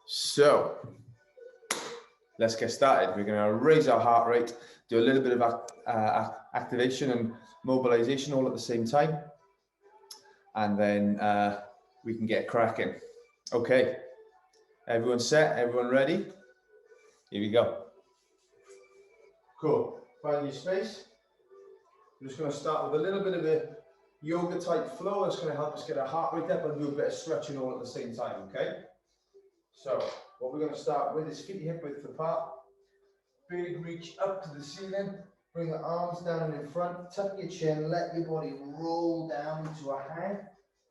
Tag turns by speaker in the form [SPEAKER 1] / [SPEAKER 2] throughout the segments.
[SPEAKER 1] So let's get started. We're going to raise our heart rate, do a little bit of activation and mobilization all at the same time, and then we can get cracking. Okay, everyone set? Everyone ready? Here we go. Cool. Find your space. I'm just going to start with a little bit of a yoga type flow. That's going to help us get our heart rate up and do a bit of stretching all at the same time. Okay. So what we're going to start with is feet hip width apart. Big reach up to the ceiling. Bring the arms down in front. Tuck your chin. Let your body roll down into a hang.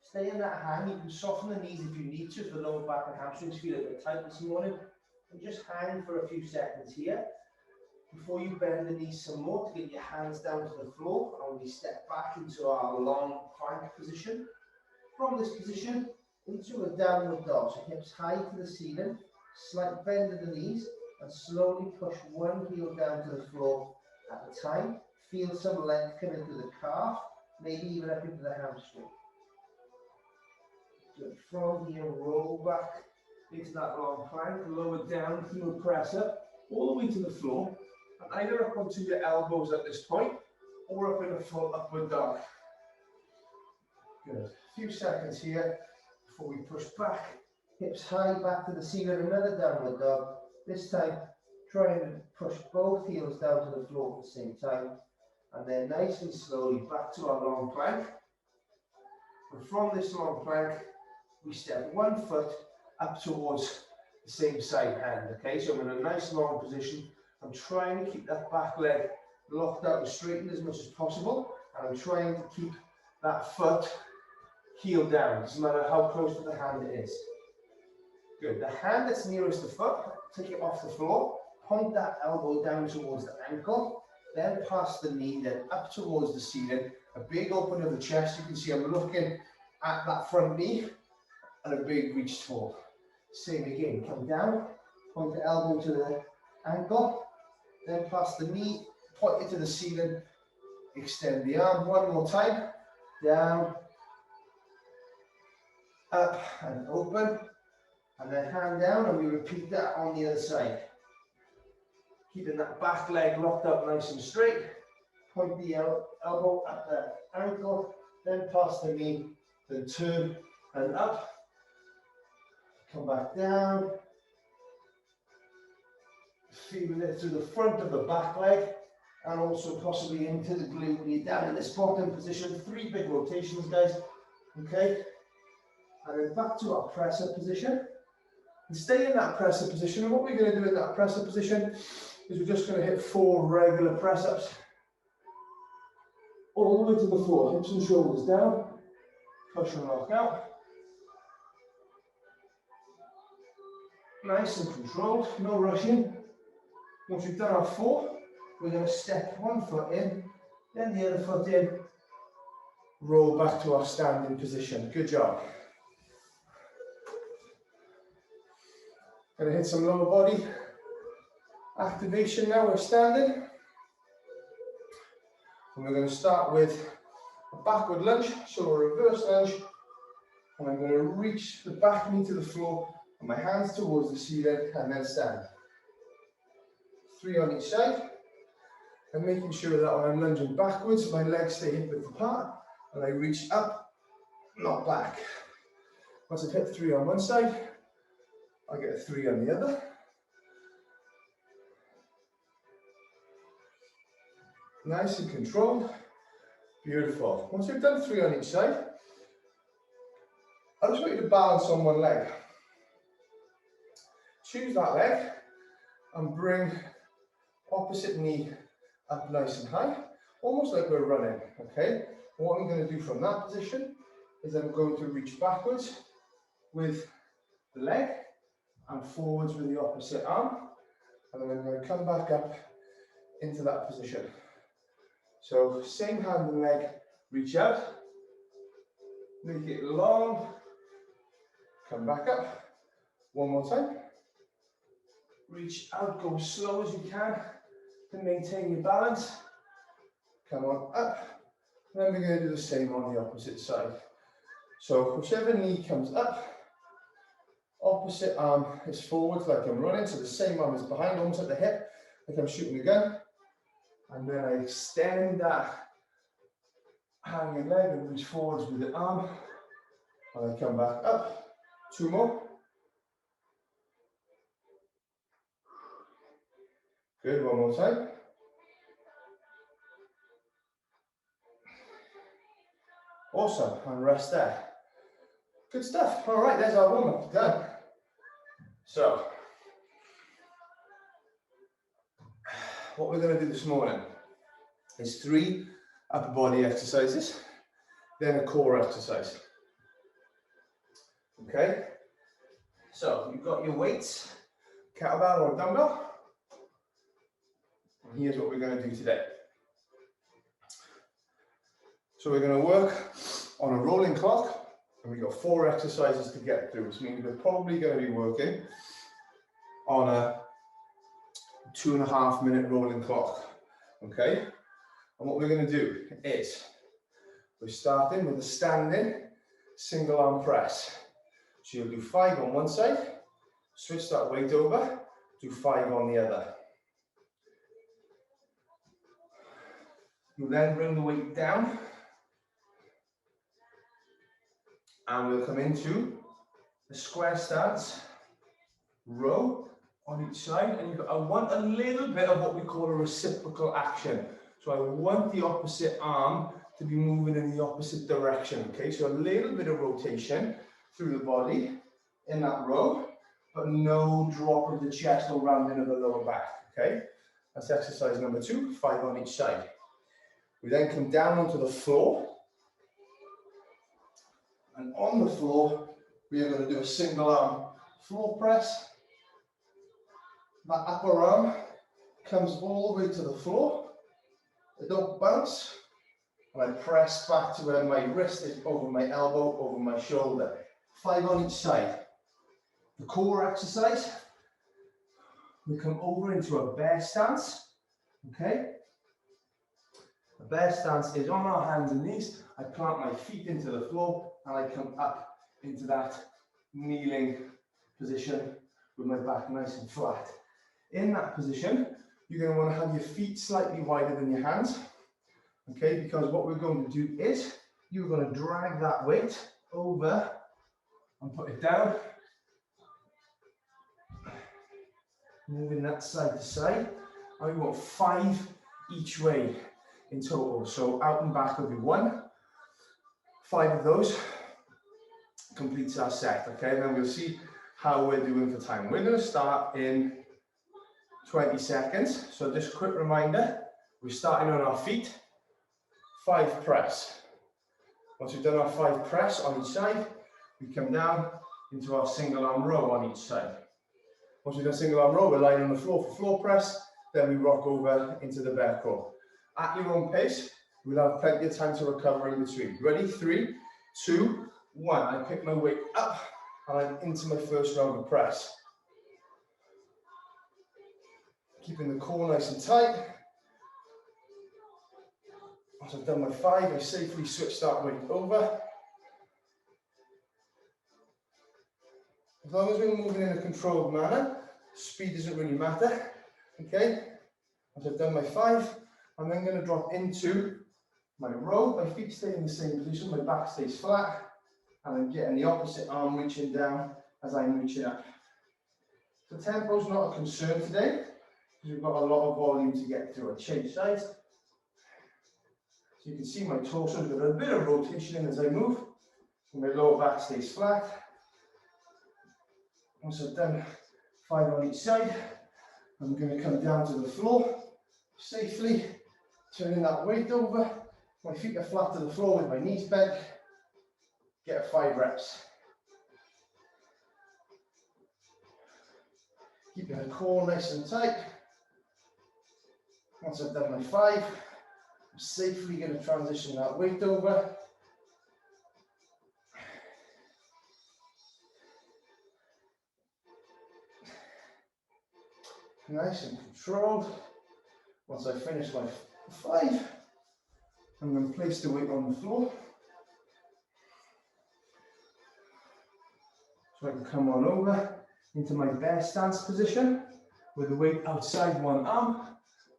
[SPEAKER 1] Stay in that hang. You can soften the knees if you need to. If the lower back and hamstrings feel a bit tight this morning, and just hang for a few seconds here before you bend the knees some more to get your hands down to the floor. And we step back into our long plank position. From this position into a downward dog. So hips high to the ceiling, slight bend of the knees, and slowly push one heel down to the floor at a time. Feel some length come into the calf, maybe even up into the hamstring. Good. From here, roll back into that long plank, lower down, heel press up, all the way to the floor, and either up onto your elbows at this point, or up in a full upward dog. Good. A few seconds here before we push back. Hips high back to the ceiling, another downward dog. This time, try and push both heels down to the floor at the same time. And then nice and slowly back to our long plank. And from this long plank, we step one foot up towards the same side hand. Okay, so I'm in a nice long position. I'm trying to keep that back leg locked out and straightened as much as possible. And I'm trying to keep that foot heel down, doesn't matter how close to the hand it is. Good. The hand that's nearest the foot, take it off the floor, point that elbow down towards the ankle, then pass the knee, then up towards the ceiling. A big open of the chest. You can see I'm looking at that front knee and a big reach forward. Same again. Come down, point the elbow to the ankle, then pass the knee, point it to the ceiling, extend the arm. One more time. Down, up and open, and then hand down, and we repeat that on the other side. Keeping that back leg locked up nice and straight. Point the elbow at the ankle, then pass the knee, then turn and up. Come back down. Feeling it through the front of the back leg, and also possibly into the glute when you're down in this bottom position. 3 big rotations, guys. Okay. And then back to our presser position. And stay in that presser position. And what we're going to do in that presser position is we're just going to hit 4 regular press ups. All the way to the floor. Hips and shoulders down. Push and lock out. Nice and controlled. No rushing. Once we've done our 4, we're going to step one foot in, then the other foot in. Roll back to our standing position. Good job. Going to hit some lower body activation now. We're standing. And we're going to start with a backward lunge, so a reverse lunge. And I'm going to reach the back knee to the floor and my hands towards the ceiling and then stand. 3 on each side. And making sure that when I'm lunging backwards, my legs stay hip width apart and I reach up, not back. Once I've hit 3 on one side, I get a 3 on the other. Nice and controlled. Beautiful. Once you've done 3 on each side, I just want you to balance on one leg. Choose that leg and bring opposite knee up nice and high, almost like we're running, okay? And what I'm going to do from that position is I'm going to reach backwards with the leg and forwards with the opposite arm, and then I'm going to come back up into that position. So same hand and leg, reach out, make it long, come back up, one more time, reach out, go as slow as you can to maintain your balance, come on up, and then we're going to do the same on the opposite side. So whichever knee comes up,
[SPEAKER 2] opposite arm is forward like I'm running, so the same arm is behind, almost at the hip, like I'm shooting a gun. And then I extend that hanging leg and reach forwards with the arm. And I come back up. 2 more. Good, one more time. Awesome, and rest there. Good stuff. All right, there's our warm-up, done. So, what we're going to do this morning is 3 upper body exercises, then a core exercise. Okay? So, you've got your weights, kettlebell or dumbbell. And here's what we're going to do today. So we're going to work on a rolling clock, and we've got 4 exercises to get through, which means we're probably going to be working on a 2.5 minute rolling clock. Okay? And what we're going to do is, we're starting with a standing single arm press. So you'll do 5 on one side, switch that weight over, do 5 on the other. You'll then bring the weight down, and we'll come into the square stance, row on each side, and I want a little bit of what we call a reciprocal action. So I want the opposite arm to be moving in the opposite direction, okay? So a little bit of rotation through the body in that row, but no drop of the chest or rounding of the lower back, okay? That's exercise number 2, 5 on each side. We then come down onto the floor, and on the floor, we are going to do a single arm floor press. That upper arm comes all the way to the floor. I don't bounce, and I press back to where my wrist is over my elbow, over my shoulder. 5 on each side. The core exercise, we come over into a bear stance, okay? A bear stance is on our hands and knees. I plant my feet into the floor, and I come up into that kneeling position with my back nice and flat. In that position, you're going to want to have your feet slightly wider than your hands, okay? Because what we're going to do is, you're going to drag that weight over and put it down, moving that side to side. And we want 5 each way in total. So out and back will be 1. 5 of those completes our set, okay? Then we'll see how we're doing for time. We're going to start in 20 seconds. So just a quick reminder, we're starting on our feet, 5 press. Once we've done our 5 press on each side, we come down into our single arm row on each side. Once we've done single arm row, we're lying on the floor for floor press, then we rock over into the bear crawl. At your own pace, we'll have plenty of time to recover in between. Ready? 3, 2, 1. I pick my weight up, and I'm into my first round of press. Keeping the core nice and tight. Once I've done my 5, I safely switch that weight over. As long as we're moving in a controlled manner, speed doesn't really matter, okay? Once I've done my 5, I'm then going to drop into my row. My feet stay in the same position, my back stays flat, and I'm getting the opposite arm reaching down as I'm reaching up. So tempo's not a concern today, because we've got a lot of volume to get through. I change sides. So you can see my torso's got a bit of rotation in as I move, and my lower back stays flat. Once I've done 5 on each side, I'm going to come down to the floor safely, turning that weight over. My feet are flat to the floor with my knees bent. Get 5 reps. Keeping the core nice and tight. Once I've done my 5, I'm safely going to transition that weight over. Nice and controlled. Once I finish my 5, I'm going to place the weight on the floor.
[SPEAKER 1] So I can come on over into my bear stance position with the weight outside one arm.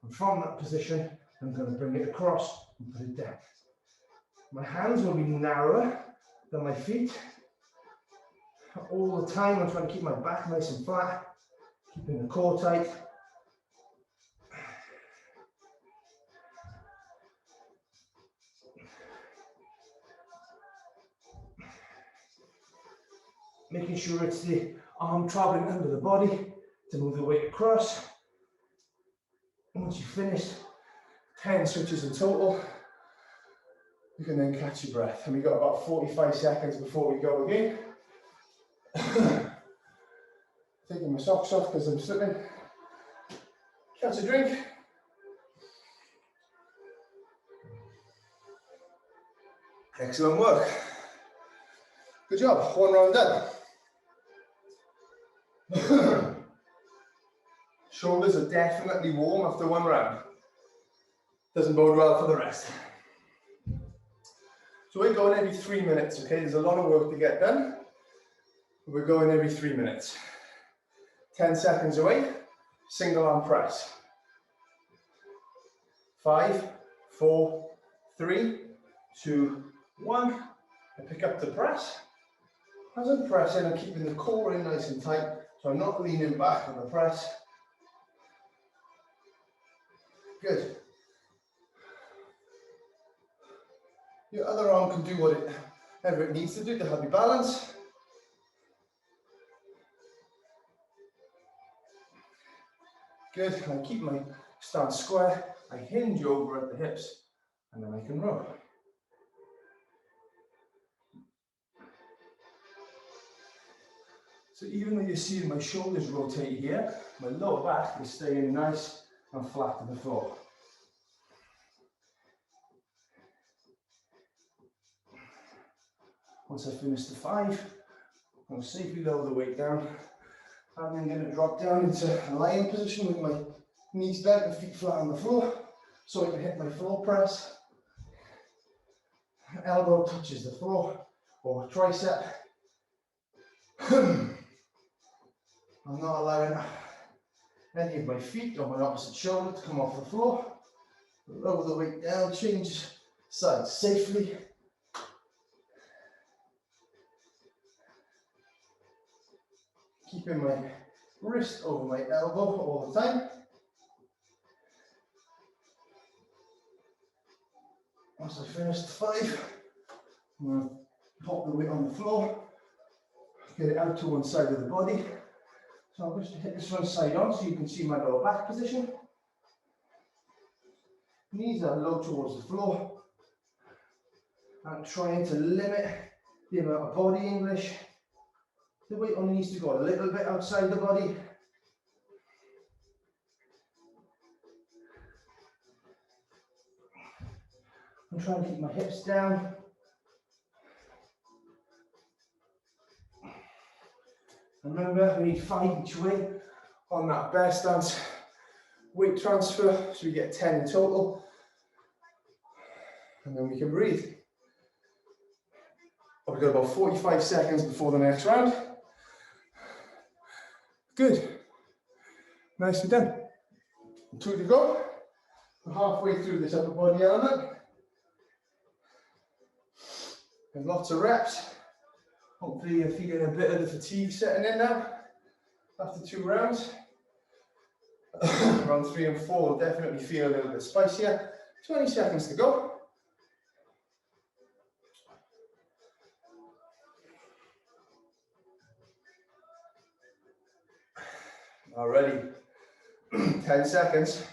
[SPEAKER 1] And from that position, I'm going to bring it across and put it down. My hands will be narrower than my feet. All the time, I'm trying to keep my back nice and flat, keeping the core tight. Making sure it's the arm traveling under the body to move the weight across. Once you've finished 10 switches in total, you can then catch your breath. And we've got about 45 seconds before we go again. Taking my socks off because I'm slipping. Catch a drink. Excellent work. Good job. One round done. Shoulders are definitely warm after one round. Doesn't bode well for the rest. So we're going every 3 minutes, okay? There's a lot of work to get done. We're going every 3 minutes. 10 seconds away, single arm press. 5, 4, 3, 2, 1. I pick up the press. As I'm pressing, I'm keeping the core in nice and tight, so I'm not leaning back on the press. Good. Your other arm can do whatever it needs to do to help you balance. Good. I keep my stance square. I hinge over at the hips, and then I can row. So even though you're seeing my shoulders rotate here, my lower back is staying nice and flat to the floor. Once I finish the 5, I'm going to safely lower the weight down. And I'm going to drop down into a lying position with my knees bent and feet flat on the floor, so I can hit my floor press. Elbow touches the floor or tricep. I'm not allowing any of my feet or my opposite shoulder to come off the floor. Lower the weight down, change sides safely. Keeping my wrist over my elbow all the time. Once I finish the 5, I'm going to pop the weight on the floor, get it out to one side of the body. So I'm just hit this one side on so you can see my lower back position. Knees are low towards the floor. I'm trying to limit the amount of body English. The weight only needs to go a little bit outside the body. I'm trying to keep my hips down. Remember, we need 5 each way on that bear stance weight transfer, so we get 10 in total. And then we can breathe. We've got about 45 seconds before the next round. Good. Nicely done. 2 to go. We're halfway through this upper body element. And lots of reps. Hopefully you're feeling a bit of the fatigue setting in now after 2 rounds. Round 3 and 4 will definitely feel a little bit spicier. 20 seconds to go. Already 10 seconds.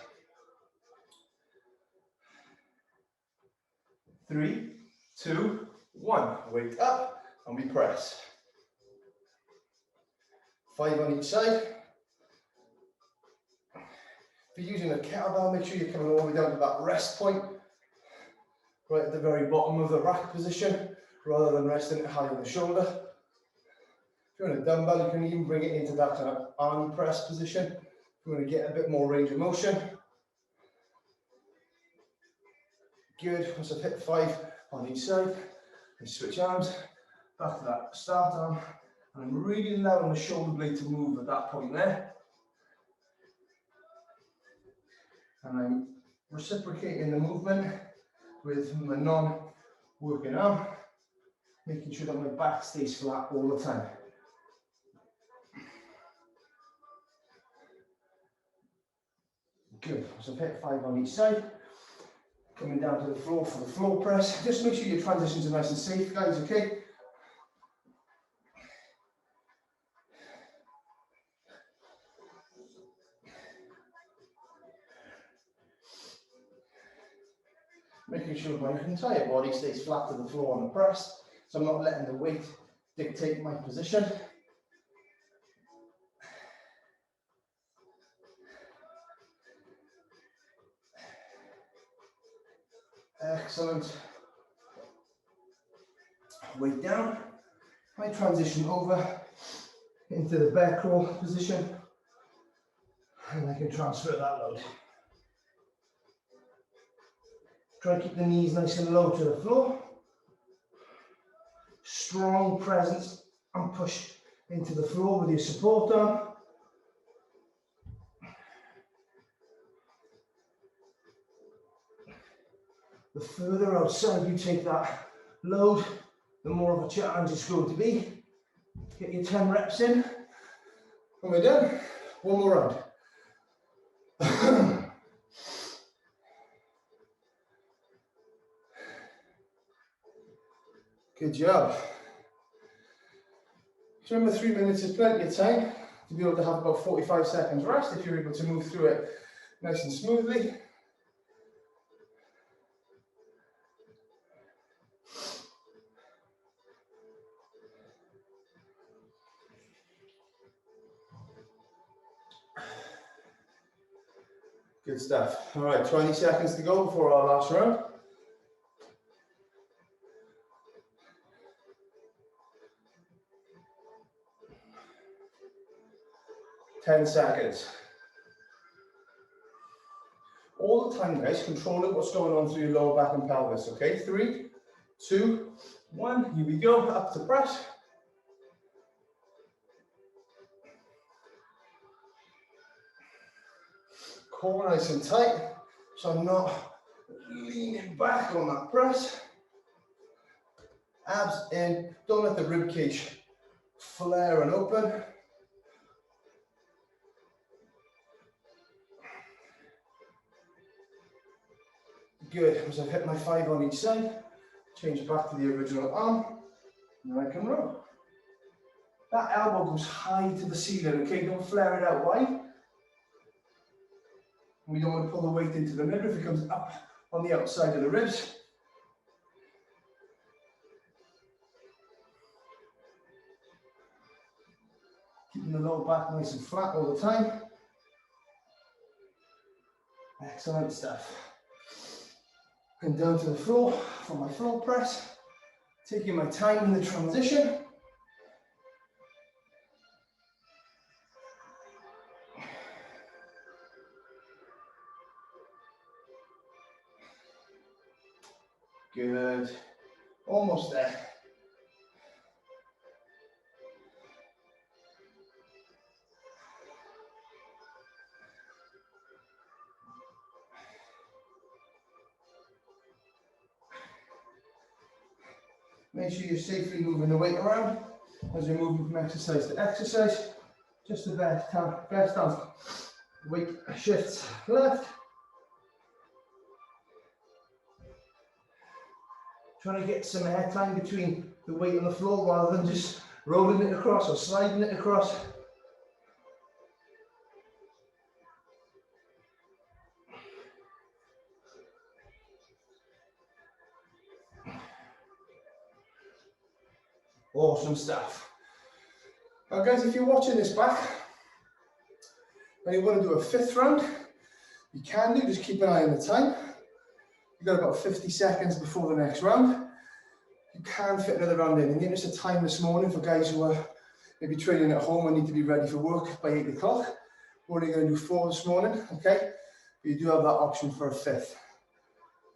[SPEAKER 1] 3, 2, 1. Weight up. And we press. 5 on each side. If you're using a kettlebell, make sure you're coming all the way down to that rest point, right at the very bottom of the rack position, rather than resting it high on the shoulder. If you're on a dumbbell, you can even bring it into that kind of army press position. If you want to get a bit more range of motion. Good. Once I've hit 5 on each side, I switch arms. Back to that start arm And I'm really allowing the shoulder blade to move at that point there. And I'm reciprocating the movement with my non-working arm, making sure that my back stays flat all the time. Good, so hit 5 on each side. Coming down to the floor for the floor press. Just make sure your transitions are nice and safe, guys, okay? Making sure my entire body stays flat to the floor on the press, so I'm not letting the weight dictate my position. Excellent. Weight down. I transition over into the bear crawl position, and I can transfer that load. Try to keep the knees nice and low to the floor. Strong presence and push into the floor with your support arm. The further outside you take that load, the more of a challenge it's going to be. Get your 10 reps in. And we're done. One more round. Good job. So remember, 3 minutes is plenty of time to be able to have about 45 seconds rest if you're able to move through it nice and smoothly. Good stuff. All right, 20 seconds to go before our last round. 10 seconds. All the time, guys, controlling what's going on through your lower back and pelvis, okay? 3, 2, 1, here we go, up to press. Core nice and tight, so I'm not leaning back on that press. Abs in, don't let the rib cage flare and open. Good, as I've hit my 5 on each side, change back to the original arm, and I can row. That elbow goes high to the ceiling, okay? Don't flare it out wide. We don't want to pull the weight into the middle if it comes up on the outside of the ribs. Keeping the lower back nice and flat all the time. Excellent stuff. And down to the floor for my floor press. Taking my time in the transition. Good. Almost there. Make sure you're safely moving the weight around as you're moving from exercise to exercise. Just the best stance. Weight shifts left. Trying to get some air time between the weight on the floor rather than just rolling it across or sliding it across. Awesome stuff. Now guys, if you're watching this back and you want to do a 5th round, you can do, just keep an eye on the time. You've got about 50 seconds before the next round. You can fit another round in. In the interest of time this morning, for guys who are maybe training at home and need to be ready for work by 8 o'clock, we're only going to do 4 this morning, okay? But you do have that option for a 5th.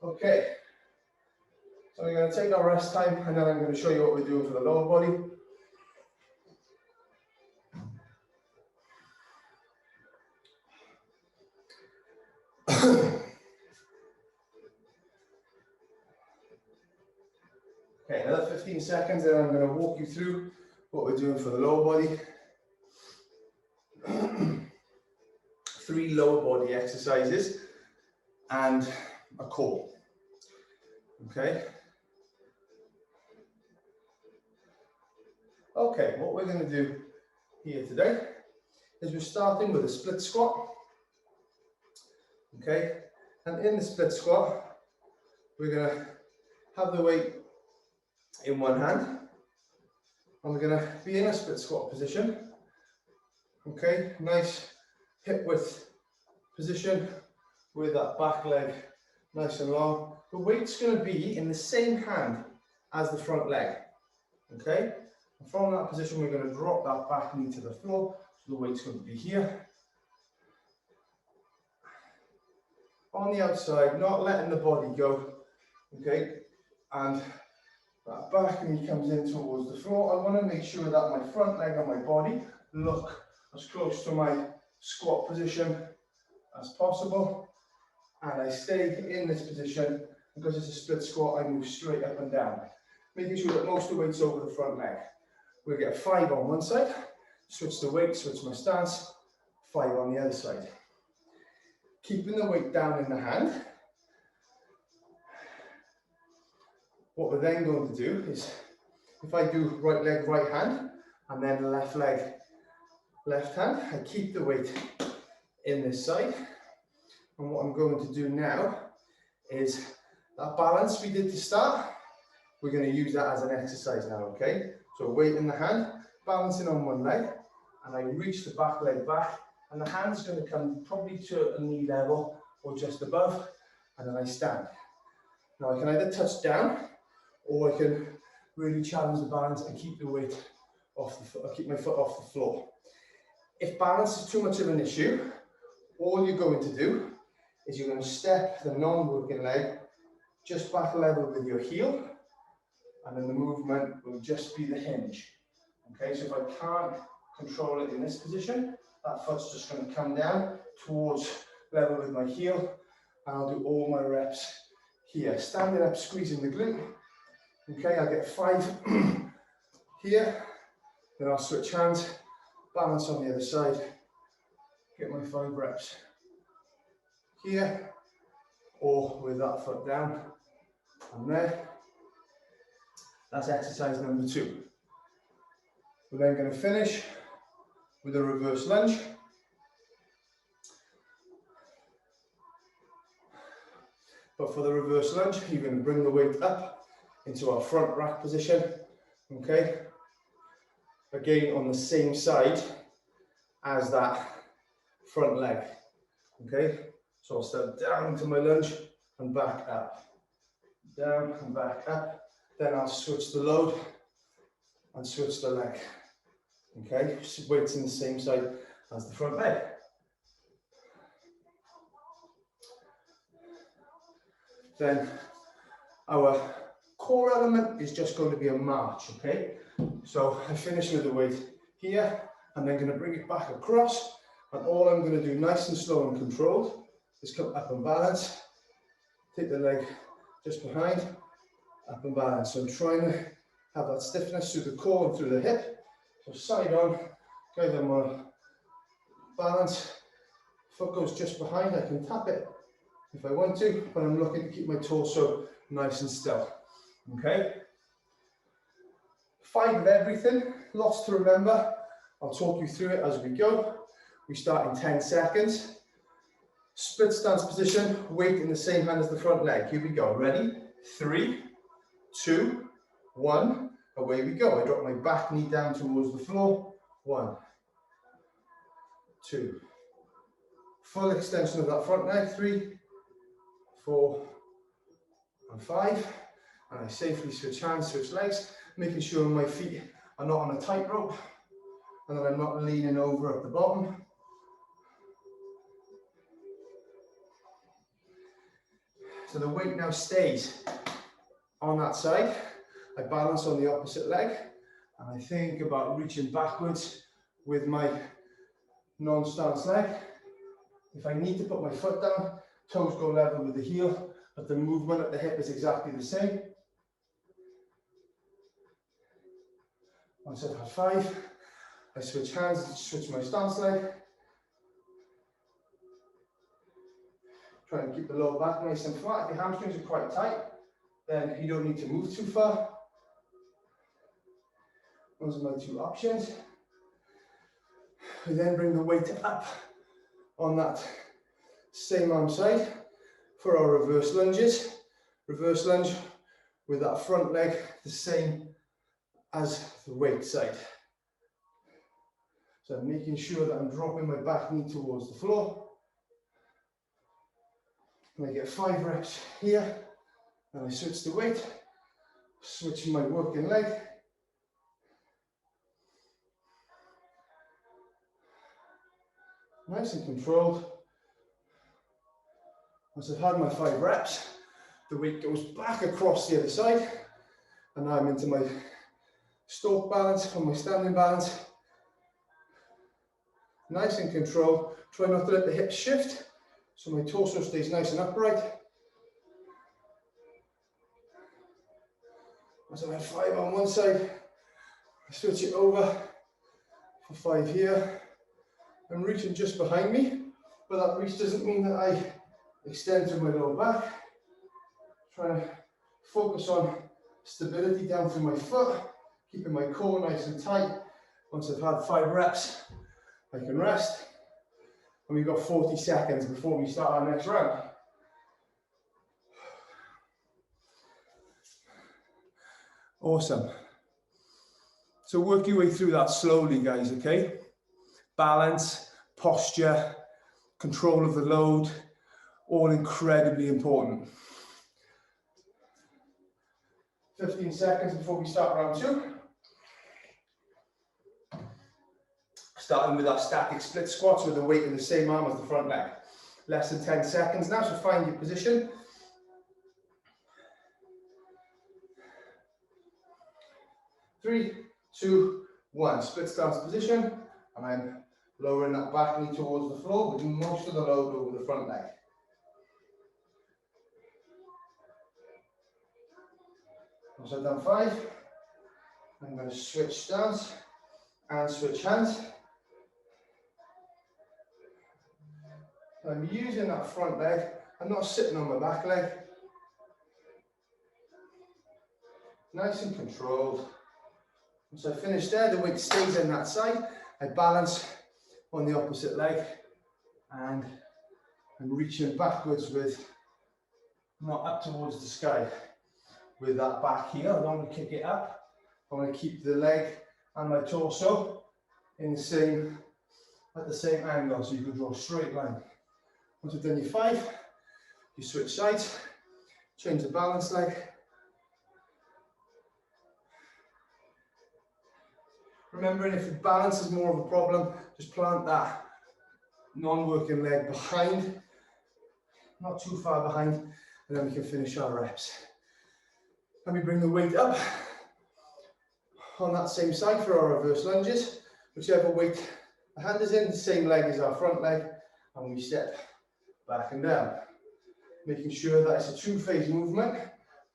[SPEAKER 1] Okay. So we're going to take our rest time and then I'm going to show you what we're doing for the lower body.
[SPEAKER 2] Okay, another 15 seconds, and I'm going to walk you through what we're doing for the lower body. 3 lower body exercises and a core. Okay. Okay, what we're going to do here today is we're starting with a split squat. Okay, and in the split squat, we're going to have the weight in one hand, and we're going to be in a split squat position. Okay, nice hip width position with that back leg nice and long. The weight's going to be in the same hand as the front leg. Okay, and from that position, we're going to drop that back knee to the floor. So the weight's going to be here. On the outside, not letting the body go. Okay, and that back knee comes in towards the floor. I want to make sure that my front leg and my body look as close to my squat position as possible. And I stay in this position. Because it's a split squat, I move straight up and down, making sure that most of the weight's over the front leg. We'll get 5 on one side, switch the weight, switch my stance, 5 on the other side. Keeping the weight down in the hand. What we're then going to do is, if I do right leg, right hand, and then left leg, left hand, I keep the weight in this side. And what I'm going to do now is that balance we did to start, we're going to use that as an exercise now, okay? So weight in the hand, balancing on one leg, and I reach the back leg back, and the hand's going to come probably to a knee level or just above, and then I stand. Now I can either touch down, or I can really challenge the balance and keep the weight off the foot, keep my foot off the floor. If balance is too much of an issue, all you're going to do is you're going to step the non-working leg just back level with your heel, and then the movement will just be the hinge. Okay, so if I can't control it in this position, that foot's just going to come down towards level with my heel, and I'll do all my reps here. Standing up, squeezing the glute. Okay, I'll get 5 here, then I'll switch hands, balance on the other side, get my 5 reps here, or with that foot down, and there. That's exercise number 2. We're then going to finish with a reverse lunge. But for the reverse lunge, you're going to bring the weight up into our front rack position. Okay. Again, on the same side as that front leg. Okay. So I'll step down to my lunge and back up. Down and back up. Then I'll switch the load and switch the leg. Okay. Weights in the same side as the front leg. Then our core element is just going to be a march, okay? So I finish with the weight here, and then going to bring it back across, and all I'm going to do nice and slow and controlled is come up and balance, take the leg just behind, up and balance. So I'm trying to have that stiffness through the core and through the hip. So side on, okay, then we'll balance, foot goes just behind, I can tap it if I want to, but I'm looking to keep my torso nice and still. Okay? 5 of everything, lots to remember. I'll talk you through it as we go. We start in 10 seconds. Split stance position, weight in the same hand as the front leg. Here we go. Ready? 3, 2, 1. Away we go. I drop my back knee down towards the floor. 1, 2. Full extension of that front leg. 3, 4, and 5. And I safely switch hands, switch legs, making sure my feet are not on a tightrope and that I'm not leaning over at the bottom. So the weight now stays on that side. I balance on the opposite leg, and I think about reaching backwards with my non-stance leg. If I need to put my foot down,
[SPEAKER 1] toes go level with the heel, but the movement at the hip is exactly the same. Once I've had 5, I switch hands, switch my stance leg. Try and keep the lower back nice and flat. If your hamstrings are quite tight, then you don't need to move too far. Those are my 2 options. We then bring the weight up on that same arm side for our reverse lunges. Reverse lunge with that front leg the same as the weight side. So I'm making sure that I'm dropping my back knee towards the floor. And I get 5 reps here, and I switch the weight, switching my working leg. Nice and controlled. Once I've had my 5 reps, the weight goes back across the other side, and now I'm into my stalk balance or my standing balance. Nice and controlled. Try not to let the hips shift, so my torso stays nice and upright. Once I've had 5 on one side, I switch it over for 5 here. I'm reaching just behind me, but that reach doesn't mean that I extend through my lower back. Trying to focus on stability down through my foot, keeping my core nice and tight. Once I've had 5 reps, I can rest. And we've got 40 seconds before we start our next round. Awesome. So work your way through that slowly, guys, okay? Balance, posture, control of the load, all incredibly important. 15 seconds before we start round 2. Starting with our static split squats with the weight in the same arm as the front leg. Less than 10 seconds now, so find your position. 3, 2, 1. Split stance position, and I'm lowering that back knee towards the floor with most of the load over the front leg. Once I've done 5, I'm going to switch stance and switch hands. I'm using that front leg. I'm not sitting on my back leg. Nice and controlled. Once I finish there, the weight stays in that side. I balance on the opposite leg, and I'm reaching backwards with, not up towards the sky, with that back heel. I don't want to kick it up. I want to keep the leg and my torso in the same, at the same angle, so you can draw a straight line. Once you've done your 5, you switch sides, change the balance leg. Remembering, if the balance is more of a problem, just plant that non-working leg behind, not too far behind, and then we can finish our reps. Let me bring the weight up on that same side for our reverse lunges. Whichever weight the hand is in, the same leg as our front leg, and we step back and down. Making sure that it's a 2-phase movement,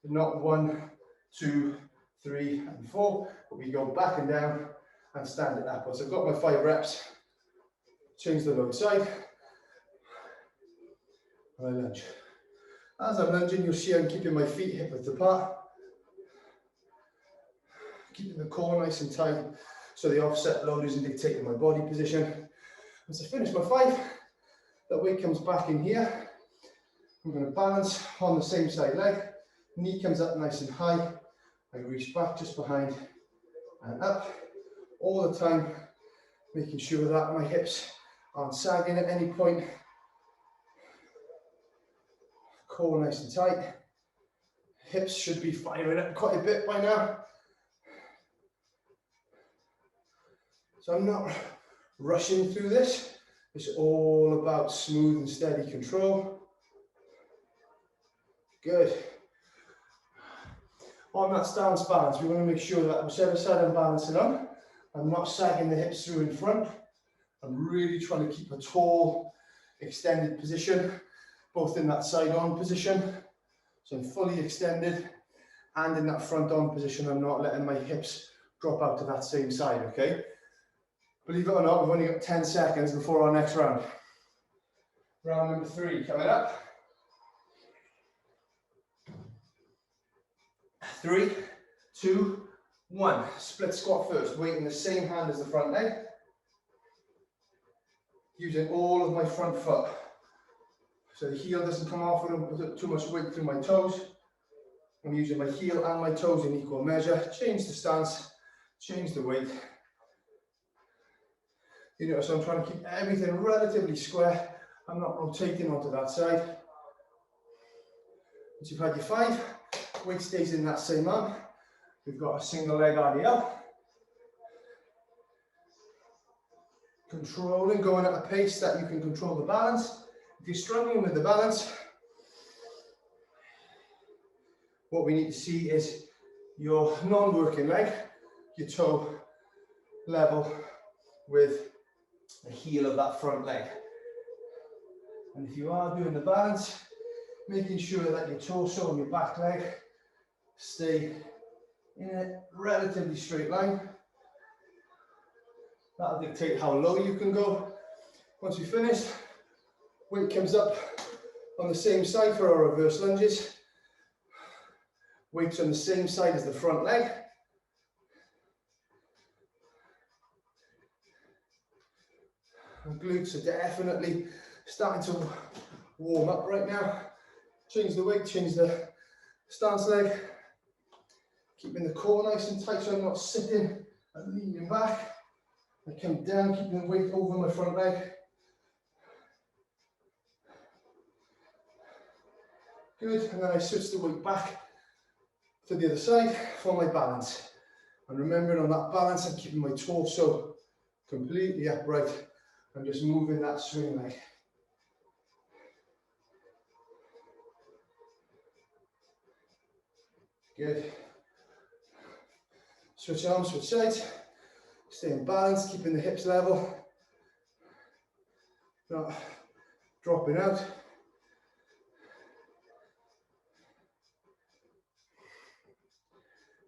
[SPEAKER 1] not 1, 2, 3, and 4, but we go back and down and stand it upwards. I've got my 5 reps, change the load side, and I lunge. As I'm lunging, you'll see I'm keeping my feet hip width apart, keeping the core nice and tight, so the offset load isn't dictating my body position. Once I finish my 5, that weight comes back in here. I'm going to balance on the same side leg. Knee comes up nice and high. I reach back just behind and up. All the time, making sure that my hips aren't sagging at any point. Core nice and tight. Hips should be firing up quite a bit by now. So I'm not rushing through this. It's all about smooth and steady control. Good. On that stance balance, we want to make sure that whichever side I'm balancing on, I'm not sagging the hips through in front. I'm really trying to keep a tall, extended position.
[SPEAKER 2] both in that side on position, so I'm fully extended, and in that front on position, I'm not letting my hips drop out to that same side, okay? Believe it or not, we've only got 10 seconds before our next round. Round number 3 coming up. 3, 2, 1. Split squat first, weight in the same hand as the front leg. Using all of my front foot. So the heel doesn't come off, I don't put too much weight through my toes. I'm using my heel and my toes in equal measure. Change the stance, change the weight. You know, so I'm trying to keep everything relatively square. I'm not rotating onto that side. Once you've had your 5, weight stays in that same arm. We've got a single leg RDL. Controlling, going at a pace that you can control the balance. If you're struggling with the balance, what we need to see is your non-working leg, your toe level with the heel of that front leg. And if you are doing the balance, making sure that your torso and your back leg stay in a relatively straight line. That'll dictate how low you can go. Once we finish, weight comes up on the same side for our reverse lunges. Weight's on the same side as the front leg. And glutes are definitely starting to warm up right now. Change the weight, change the stance leg. Keeping the core nice and tight so I'm not sitting and leaning back. I come down, keeping the weight over my front leg. Good, and then I switch the weight back to the other side for my balance. And remembering on that balance, I'm keeping my torso completely upright. I'm just moving that swing leg. Good. Switch arms, switch sides. Staying balanced, keeping the hips level. Not dropping out.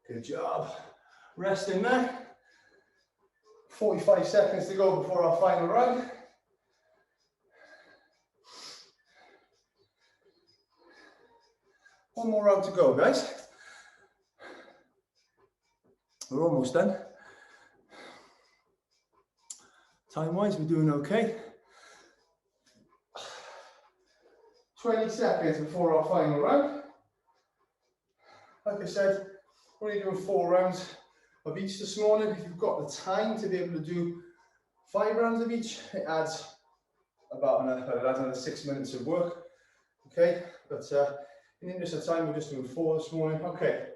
[SPEAKER 2] Good job. Resting now. 45 seconds to go before our final round. One more round to go, guys. We're almost done. Time-wise, we're doing okay. 20 seconds before our final round. Like I said, we're only doing 4 rounds of each this morning. If you've got the time to be able to do 5 rounds of each, it adds about another 6 minutes of work. Okay, but in the interest of time, we're just doing 4 this morning. Okay,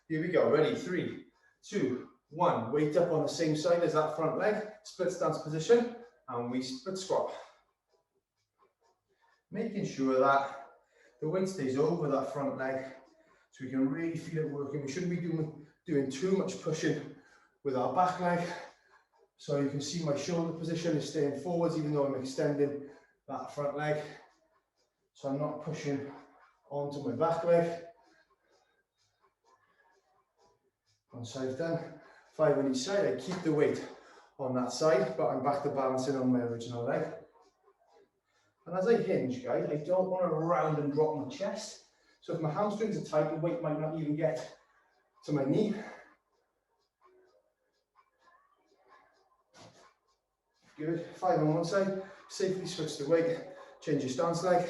[SPEAKER 2] here we go. Ready? 3, 2, 1. Weight up on the same side as that front leg. Split stance position, and we split squat. Making sure that the weight stays over that front leg, so we can really feel it working. We shouldn't be doing too much pushing with our back leg. So you can see my shoulder position is staying forwards, even though I'm extending that front leg. So I'm not pushing onto my back leg. Once I've done 5 on each side, I keep the weight on that side, but I'm back to balancing on my original leg. And as I hinge, guys, I don't want to round and drop my chest. So if my hamstrings are tight, the weight might not even get to my knee. Good. 5 on one side. Safely switch the weight. Change your stance leg.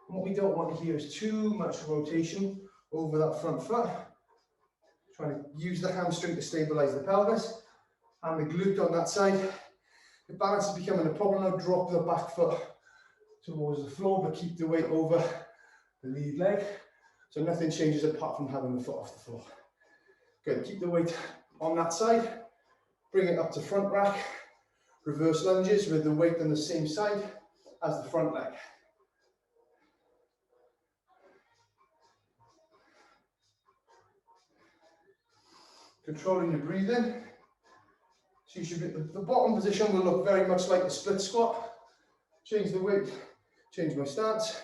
[SPEAKER 2] And what we don't want here is too much rotation over that front foot. Trying to use the hamstring to stabilize the pelvis and the glute on that side. The balance is becoming a problem now. Drop the back foot towards the floor, but keep the weight over the lead leg. So nothing changes apart from having the foot off the floor. Good. Keep the weight on that side. Bring it up to front rack. Reverse lunges with the weight on the same side as the front leg. Controlling your breathing. So you should be, the bottom position will look very much like the split squat. Change the weight, change my stance.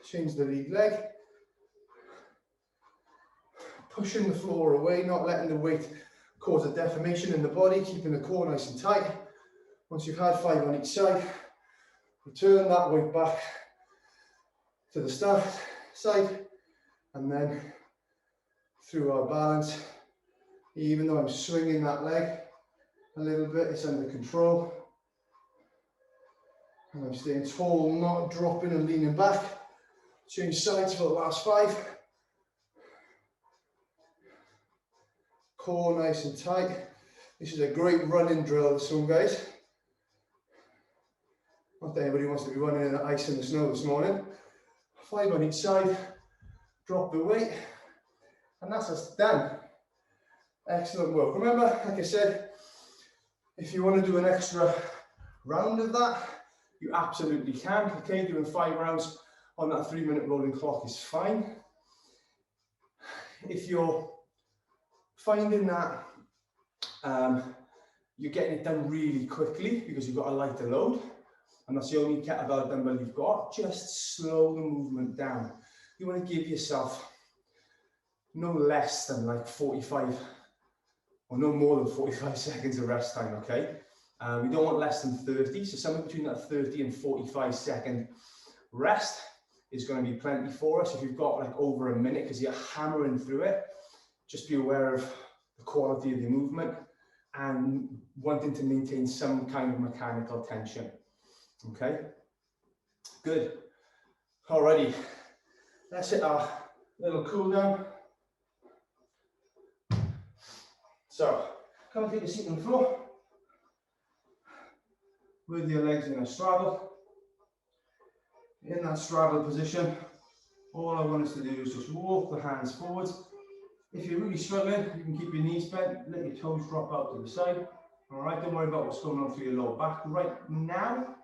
[SPEAKER 2] Change the lead leg. Pushing the floor away, not letting the weight cause a deformation in the body, keeping the core nice and tight. Once you've had 5 on each side, return that weight back to the start side, and then through our balance, even though I'm swinging that leg a little bit, it's under control. And I'm staying tall, not dropping and leaning back. Change sides for the last 5. Core nice and tight. This is a great running drill, this one, guys. Not that anybody wants to be running in the ice and the snow this morning. 5 on each side, drop the weight, and that's us done. Excellent work. Remember, like I said, if you want to do an extra round of that, you absolutely can. Okay, doing 5 rounds on that 3-minute rolling clock is fine. If you're finding that you're getting it done really quickly because you've got a lighter load, and that's the only kettlebell dumbbell you've got, just slow the movement down. You want to give yourself no less than like 45 or no more than 45 seconds of rest time, okay? We don't want less than 30, so somewhere between that 30 and 45 second rest is going to be plenty for us. If you've got like over a minute because you're hammering through it, just be aware of the quality of the movement and wanting to maintain some kind of mechanical tension. Okay, good. Alrighty, let's hit our little cool down. So, come and take a seat on the floor with your legs in a straddle. In that straddle position, all I want us to do is just walk the hands forwards. If you're really struggling, you can keep your knees bent, let your toes drop out to the side. Alright, don't worry about what's going on through your lower back right now.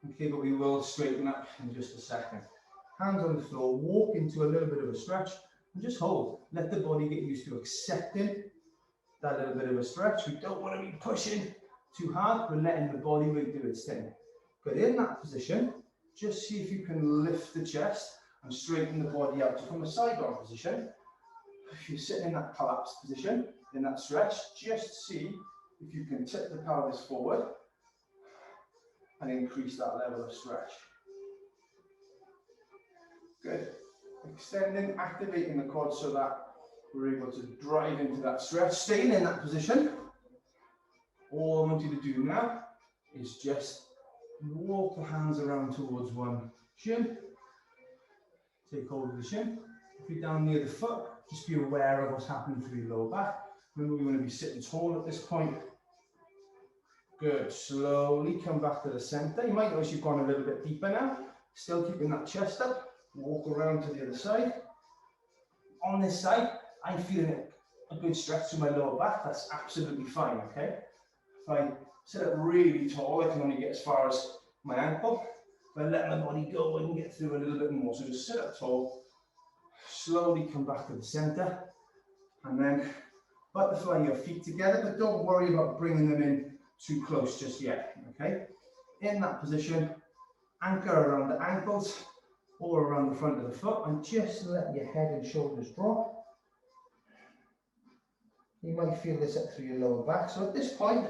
[SPEAKER 2] Okay, but we will straighten up in just a second. Hands on the floor, walk into a little bit of a stretch, and just hold. Let the body get used to accepting that little bit of a stretch. We don't want to be pushing too hard, but letting the body weight do its thing. But in that position, just see if you can lift the chest and straighten the body out. So from a side arm position, if you're sitting in that collapsed position, in that stretch, just see if you can tip the pelvis forward and increase that level of stretch. Good. Extending, activating the quads so that we're able to drive into that stretch. Staying in that position. All I want you to do now is just walk the hands around towards one shin. Take hold of the shin. If you're down near the foot, just be aware of what's happening through your lower back. Remember, we want to be sitting tall at this point. Good. Slowly come back to the center. You might notice you've gone a little bit deeper now. Still keeping that chest up. Walk around to the other side. On this side, I'm feeling a good stretch to my lower back. That's absolutely fine, okay? If I sit up really tall, I can only get as far as my ankle. If I let my body go, I can get through a little bit more. So just sit up tall. Slowly come back to the center. And then butterfly your feet together, but don't worry about bringing them in too close just yet, okay? In that position, anchor around the ankles or around the front of the foot, and just let your head and shoulders drop. You might feel this up through your lower back. So at this point,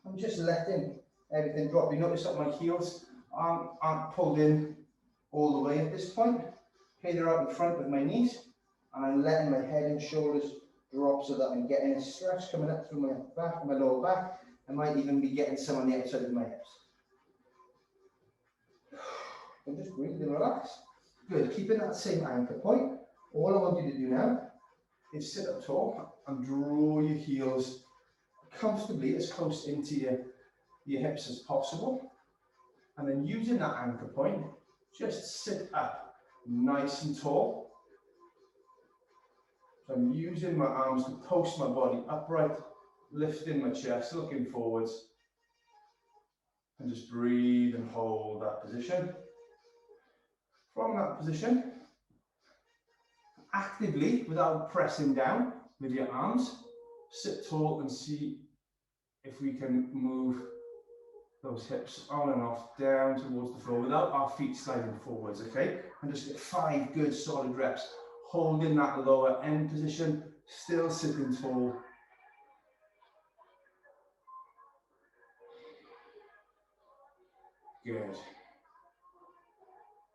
[SPEAKER 2] I'm just letting everything drop. You notice that my heels aren't pulled in all the way at this point. Okay, they're out in front of my knees, and I'm letting my head and shoulders drop so that I'm getting a stretch coming up through my back, my lower back. I might even be getting some on the outside of my hips. And just breathe and relax. Good, keeping that same anchor point. All I want you to do now is sit up tall and draw your heels comfortably as close into your hips as possible. And then using that anchor point, just sit up nice and tall. So I'm using my arms to post my body upright, lifting my chest, looking forwards. And just breathe and hold that position. From that position, actively, without pressing down with your arms, sit tall and see if we can move
[SPEAKER 1] those hips on and off, down towards the floor without our feet sliding forwards, okay? And just get 5 good solid reps, holding that lower end position, still sitting tall. Good.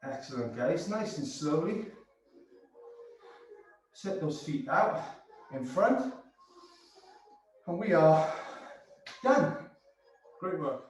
[SPEAKER 1] Excellent, guys. Nice and slowly. Set those feet out in front. And we are done. Great work.